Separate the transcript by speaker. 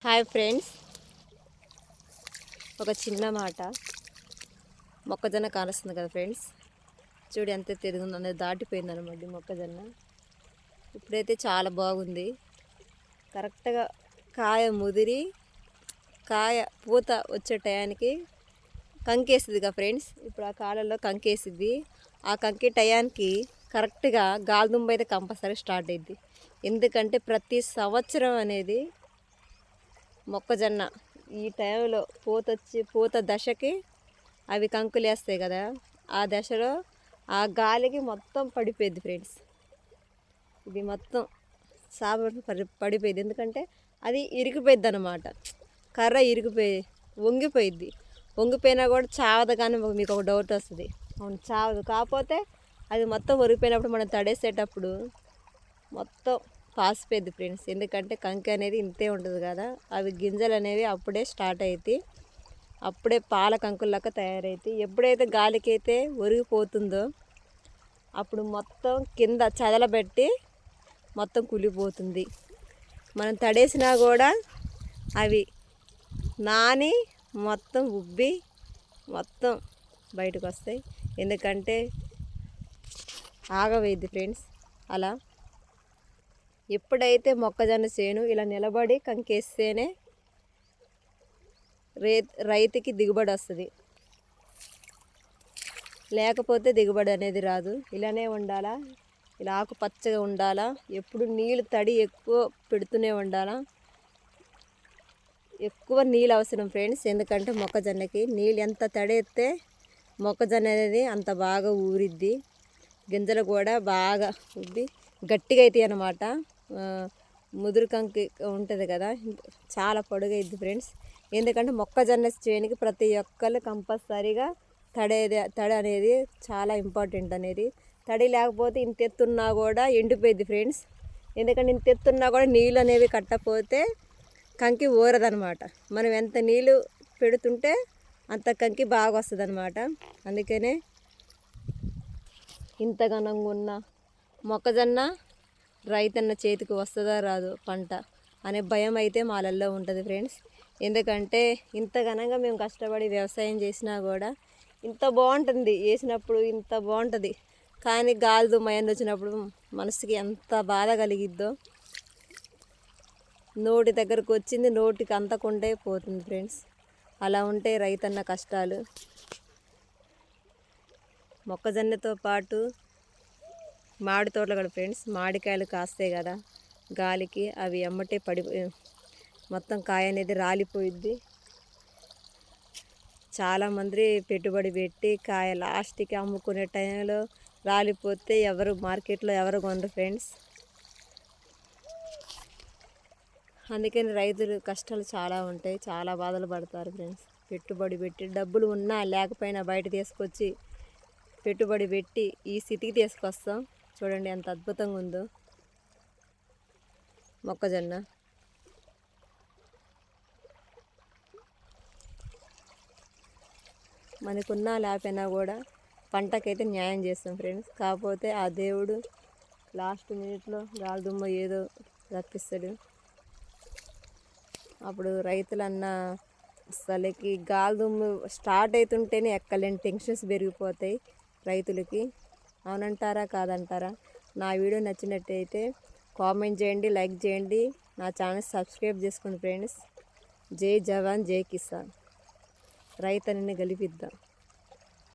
Speaker 1: Hi friends, ఒక చిన్న మాట. మొక్కజొన్న కాలుస్తుంది కదా ఫ్రెండ్స్. చూడు ఎంత తిరుగుందో, అనేది దాటిపోయింది అనమాట మొక్కజొన్న. ఇప్పుడైతే చాలా బాగుంది. కరెక్ట్గా కాయ ముదిరి కాయ పూత వచ్చే టయానికి కంకేసిద్ది కదా ఫ్రెండ్స్. ఇప్పుడు ఆ కాలంలో కంకేసిద్ది. ఆ కంకి టయానికి కరెక్ట్గా గాలిదుంబ అయితే కంపల్సరీ స్టార్ట్ అయ్యిద్ది. ఎందుకంటే ప్రతి సంవత్సరం అనేది మొక్కజొన్న ఈ టైంలో పూత దశకి అవి కంకులు వేస్తాయి కదా, ఆ దశలో ఆ గాలికి మొత్తం పడిపోయింది ఫ్రెండ్స్. ఇది మొత్తం పడిపోయింది. ఎందుకంటే అది ఇరిగిపోయిద్ది అనమాట. కర్ర వంగిపోయిద్ది. వంగిపోయినా కూడా చావదు. కానీ మీకు ఒక డౌట్ వస్తుంది, అవును చావదు. కాకపోతే అది మొత్తం ఒరిగిపోయినప్పుడు మనం తడేసేటప్పుడు మొత్తం పాసిపోయింది ఫ్రెండ్స్. ఎందుకంటే కంకి అనేది ఇంతే ఉంటుంది కదా, అవి గింజలు అనేవి అప్పుడే స్టార్ట్ అవుతాయి. అప్పుడే పాల కంకుల్లాగా తయారవుతాయి. ఎప్పుడైతే గాలికి అయితే ఒరిగిపోతుందో అప్పుడు మొత్తం కింద చదలబెట్టి మొత్తం కులిపోతుంది. మనం తడేసినా కూడా అవి నాని మొత్తం ఉబ్బి మొత్తం బయటకు వస్తాయి. ఎందుకంటే ఆగవేద్ది ఫ్రెండ్స్. అలా ఎప్పుడైతే మొక్కజొన్న చేను ఇలా నిలబడి కంకేస్తేనే రైతుకి దిగుబడి వస్తుంది. లేకపోతే దిగుబడి అనేది రాదు. ఇలానే ఉండాలా, ఇలా ఆకుపచ్చగా ఉండాలా, ఎప్పుడు నీళ్ళు తడి ఎక్కువ పెడుతూనే ఉండాలా. ఎక్కువ నీళ్ళు అవసరం ఫ్రెండ్స్. ఎందుకంటే మొక్కజొన్నకి నీళ్ళు ఎంత తడేస్తే మొక్కజొన్న అనేది అంత బాగా ఊరిద్ది. గింజలు కూడా బాగా ఉబ్బి గట్టిగా అవుతాయి అన్నమాట. ముదురు కంకి ఉంటుంది కదా, చాలా పొడుగైద్ది ఫ్రెండ్స్. ఎందుకంటే మొక్కజొన్న చేనుకి ప్రతి ఒక్కరు కంపల్సరీగా తడి అనేది చాలా ఇంపార్టెంట్ అనేది. తడి లేకపోతే ఇంత ఎత్తున్నా కూడా ఎండిపోయింది ఫ్రెండ్స్. ఎందుకంటే ఇంత ఎత్తున్నా కూడా నీళ్ళు అనేవి కట్టకపోతే కంకి ఊరదనమాట. మనం ఎంత నీళ్ళు పెడుతుంటే అంత కంకి బాగా వస్తుంది అనమాట. అందుకనే ఇంత ఘనంగా ఉన్న మొక్కజొన్న రైతన్న చేతికి వస్తుందా రాదు పంట అనే భయం అయితే మాలల్లో ఉంటుంది ఫ్రెండ్స్. ఎందుకంటే ఇంత ఘనంగా మేము కష్టపడి వ్యవసాయం చేసినా కూడా ఇంత బాగుంటుంది వేసినప్పుడు, ఇంత బాగుంటుంది. కానీ గాలి దుమ్మయన్ని వచ్చినప్పుడు మనసుకి ఎంత బాధ కలిగిద్దో. నోటి దగ్గరకు వచ్చింది నోటికి అంతకుండే పోతుంది ఫ్రెండ్స్. అలా ఉంటే రైతన్న కష్టాలు. మొక్కజొన్నతో పాటు మామిడి తోటలు కూడా ఫ్రెండ్స్. మామిడికాయలు కాస్తాయి కదా గాలికి, అవి ఎమ్మటే మొత్తం కాయ అనేది రాలిపోయిద్ది. చాలామంది పెట్టుబడి పెట్టి కాయ లాస్ట్కి అమ్ముకునే టైంలో రాలిపోతే మార్కెట్లో ఎవరు కొనరు ఫ్రెండ్స్. అందుకని రైతులు కష్టాలు చాలా ఉంటాయి, చాలా బాధలు పడతారు ఫ్రెండ్స్. పెట్టుబడి పెట్టి డబ్బులు ఉన్నా లేకపోయినా బయట తీసుకొచ్చి పెట్టుబడి పెట్టి ఈ స్థితికి తీసుకొస్తాం. చూడండి ఎంత అద్భుతంగా ఉందో మొక్కజొన్న. మనకున్నా లేకపోయినా కూడా పంటకైతే న్యాయం చేస్తాం ఫ్రెండ్స్. కాకపోతే ఆ దేవుడు లాస్ట్ మినిట్లో గాలిదుమ్మ ఏదో రప్పిస్తాడు. అప్పుడు రైతులన్న అసలుకి గాలిదుమ్ము స్టార్ట్ అవుతుంటేనే ఎక్కలేని టెన్షన్స్ పెరిగిపోతాయి రైతులకి. అవునంటారా కాదంటారా? నా వీడియో నచ్చినట్టయితే కామెంట్ చేయండి, లైక్ చేయండి, నా ఛానల్ సబ్స్క్రైబ్ చేసుకోండి ఫ్రెండ్స్. జై జవాన్ జై కిసాన్. రైతన్నని గెలిపిద్దాం.